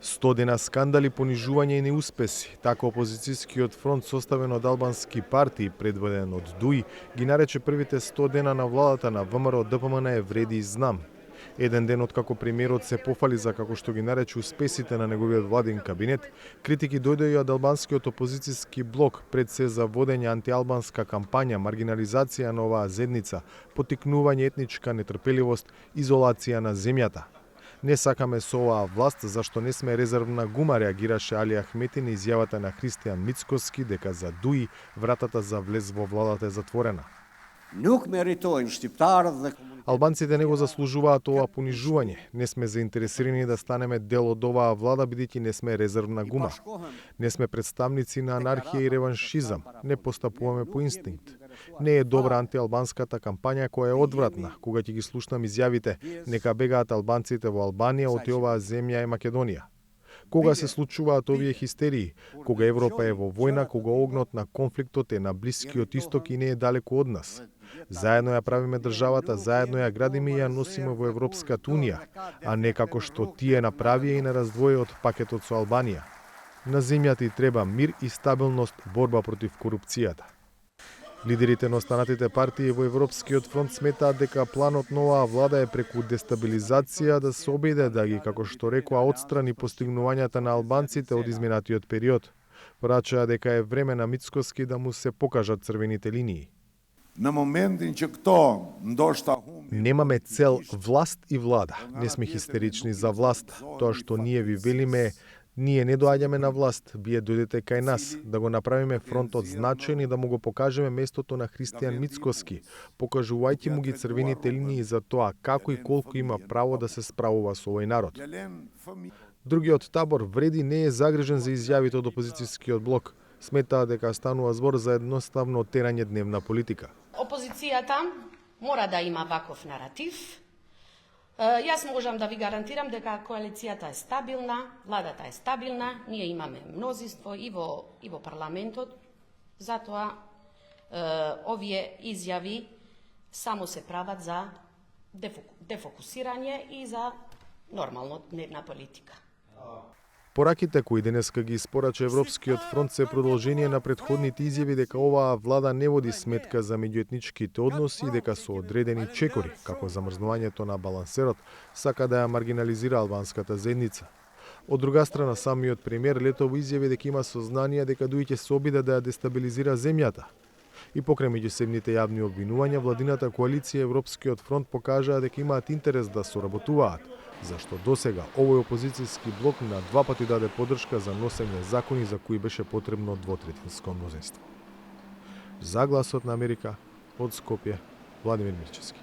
100 дена скандали, понижување и неуспеси. Така опозицијскиот фронт составен од албански партии, предводен од ДУИ, ги нарече првите 100 дена на владата на ВМРО ДПМН вреди и знам. Еден ден откако премиерот се пофали за како што ги нарече успесите на неговиот владин кабинет, критики дојдоа и од албанскиот опозицијски блок пред се за водење антиалбанска кампања, маргинализација на оваа зедница, поттикнување етничка нетрпеливост, изолација на земјата. Не сакаме со оваа власт, зашто не сме резервна гума, реагираше Али Ахмети на изјавата на Христијан Мицкоски дека за ДУИ вратата за влез во владата е затворена. Албанците не го заслужуваат ова понижување. Не сме заинтересирани да станеме дел од оваа влада, бидејќи не сме резервна гума. Не сме представници на анархија и реваншизам. Не постапуваме по инстинкт. Не е добра антиалбанската кампања која е одвратна, кога ќе ги слушнам изјавите нека бегаат албанците во Албанија од оваа земја е Македонија. Кога се случуваат овие хистерии? Кога Европа е во војна, кога огнот на конфликтот е на Блискиот исток и не е далеко од нас. Заедно ја правиме државата, заедно ја градиме и ја носиме во Европската унија, а не како што тие направија и на раздвојот пакетот со Албанија. На земјата и треба мир и стабилност, борба против корупцијата. Лидерите на останатите партии во Европскиот фронт сметаат дека планот на оваа влада е преку дестабилизација да се обиде да ги, како што рекоа, отстрани постигнувањата на албанците од изминатиот период. Порачаа дека е време на Мицкоски да му се покажат црвените линии. На моментин че кто ndошта Немаме цел власт и влада. Не сме хистерични за власт. Тоа што ние ви велиме, ние не доаѓаме на власт, вие дојдете кај нас, да го направиме фронтот значаен и да му го покажеме местото на Христијан Мицкоски, покажувајќи му ги црвените линии за тоа како и колку има право да се справува со овој народ. Другиот табор вреди не е загрижен за изјавите од опозицијскиот блок. Сметаа дека станува збор за едноставно терање дневна политика. Опозицијата мора да има ваков наратив. Јас можам да ви гарантирам дека коалицијата е стабилна, владата е стабилна, ние имаме мнозинство и во парламентот, затоа овие изјави само се прават за дефокусирање и за нормално дневна политика. Пораките кои денеска ги испорача Европскиот фронт се продолжение на претходните изјави дека оваа влада не води сметка за меѓуетничките односи и дека со одредени чекори, како замрзнувањето на балансерот, сака да ја маргинализира албанската заедница. Од друга страна, самиот премиер летово изјави дека има сознание дека ДУИ ќе се обиде да ја дестабилизира земјата. И покрај меѓусебните јавни обвинувања, владината коалиција Европскиот фронт покажаа дека имаат интерес да соработуваат, зашто досега овој опозицијски блок на два пати даде поддршка за носење закони за кои беше потребно двотретинско мнозинство. За Гласот на Америка, од Скопје, Владимир Мирчевски.